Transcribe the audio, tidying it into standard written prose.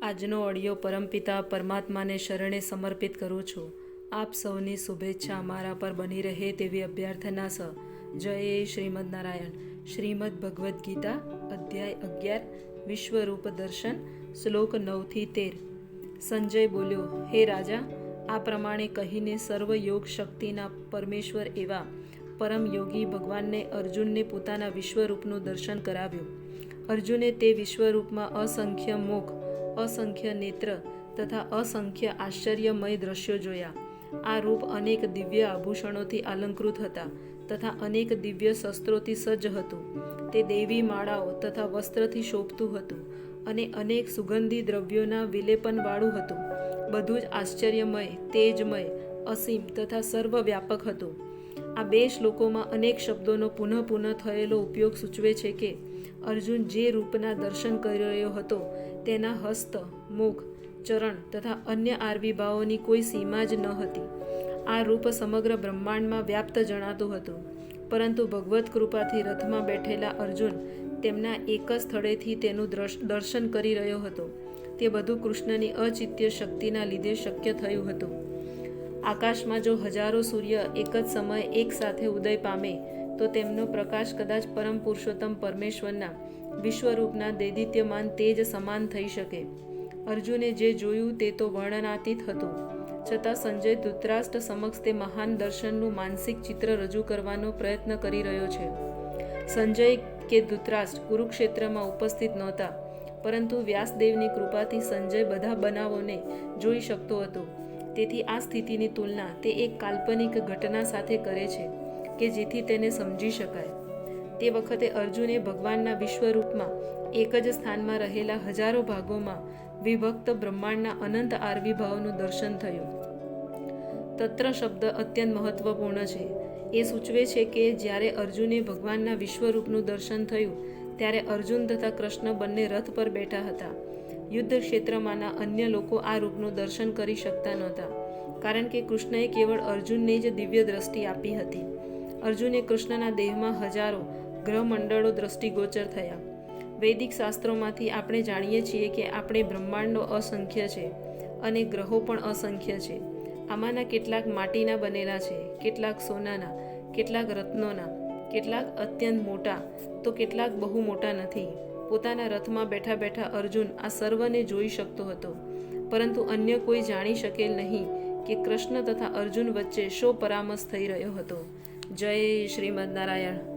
આજનો ઓડિયો પરમપિતા પરમાત્માને શરણે સમર્પિત કરું છું. આપ સૌની શુભેચ્છા મારા પર બની રહે તેવી અભ્યર્થના સ. જય શ્રીમદ નારાયણ. શ્રીમદ ભગવદ્ ગીતા અધ્યાય 11 વિશ્વરૂપ દર્શન શ્લોક 9-13. સંજય બોલ્યો, હે રાજા, આ પ્રમાણે કહીને સર્વ યોગ શક્તિના પરમેશ્વર એવા પરમ યોગી ભગવાનને અર્જુનને પોતાના વિશ્વરૂપનું દર્શન કરાવ્યું. અર્જુને તે વિશ્વરૂપમાં અસંખ્ય મુખ, અસંખ્ય નેત્ર તથા અસંખ્ય આશ્ચર્યમય દ્રશ્યો જોયા. આ રૂપ અનેક દિવ્ય આભૂષણોથી અલંકૃત હતા તથા અનેક દિવ્ય શસ્ત્રોથી સજ્જ હતું. તે દેવી માળાઓ તથા વસ્ત્રથી શોભતું હતું અને અનેક સુગંધી દ્રવ્યોના વિલેપનવાળું હતું. બધું જ આશ્ચર્યમય, તેજમય, અસીમ તથા સર્વવ્યાપક હતું. આ બે શ્લોકોમાં અનેક શબ્દોનો પુનઃ પુનઃ થયેલો ઉપયોગ સૂચવે છે કે અર્જુન જે રૂપના દર્શન કરી રહ્યો હતો તેના હસ્ત, મુખ, ચરણ તથા અન્ય આવિર્ભાવોની કોઈ સીમા જ ન હતી. આ રૂપ સમગ્ર બ્રહ્માંડમાં વ્યાપ્ત જણાતું હતું. પરંતુ ભગવત કૃપાથી રથમાં બેઠેલા અર્જુન તેમના એક જ સ્થળેથી તેનું દર્શન કરી રહ્યો હતો. તે બધું કૃષ્ણની અચિત્ય શક્તિના લીધે શક્ય થયું હતું. આકાશમાં જો હજારો સૂર્ય એક જ સમયે એક સાથે ઉદય પામે તો તેમનો પ્રકાશ કદાચ પરમ પુરુષોત્તમ પરમેશ્વરના વિશ્વરૂપના દૈદિત્યમાન તેજ સમાન થઈ શકે. અર્જુને જે જોયું તે તો વર્ણનાતીત હતું. છતાં સંજય ધૃતરાષ્ટ્ર સમક્ષ તે મહાન દર્શનનું માનસિક ચિત્ર રજૂ કરવાનો પ્રયત્ન કરી રહ્યો છે. સંજય કે ધૃતરાષ્ટ્ર કુરુક્ષેત્રમાં ઉપસ્થિત નહોતા, પરંતુ વ્યાસદેવની કૃપાથી સંજય બધા બનાવોને જોઈ શકતો હતો. તેથી આ સ્થિતિની તુલના તે એક કાલ્પનિક ઘટના સાથે કરે છે કે જેથી તેને સમજી શકાય. તે વખતે અર્જુને ભગવાનના વિશ્વરૂપમાં એક જ સ્થાનમાં રહેલા હજારો ભાગોમાં વિભક્ત બ્રહ્માંડના અનંત આવિર્ભાવનું દર્શન થયું. તત્ર શબ્દ અત્યંત મહત્વપૂર્ણ છે. એ સૂચવે છે કે જ્યારે અર્જુને ભગવાનના વિશ્વરૂપનું દર્શન થયું ત્યારે અર્જુન તથા કૃષ્ણ બંને રથ પર બેઠા હતા. યુદ્ધ ક્ષેત્રમાંના અન્ય લોકો આ રૂપનું દર્શન કરી શકતા નહોતા, કારણ કે કૃષ્ણએ કેવળ અર્જુનને જ દિવ્ય દ્રષ્ટિ આપી હતી. અર્જુને કૃષ્ણના દેહમાં હજારો ગ્રહમંડળો દ્રષ્ટિગોચર થયા. વૈદિક શાસ્ત્રોમાંથી આપણે જાણીએ છીએ કે આપણે બ્રહ્માંડો અસંખ્ય છે અને ગ્રહો પણ અસંખ્ય છે. આમાંના કેટલાક માટીના બનેલા છે, કેટલાક સોનાના, કેટલાક રત્નોના, કેટલાક અત્યંત મોટા તો કેટલાક બહુ મોટા નથી. પોતાના રથમાં બેઠા બેઠા અર્જુન આ સર્વને જોઈ શકતો હતો, પરંતુ અન્ય કોઈ જાણી શકેલ નહીં કે કૃષ્ણ તથા અર્જુન વચ્ચે શો પરામર્શ થઈ રહ્યો હતો. જય શ્રીમદ નારાયણ.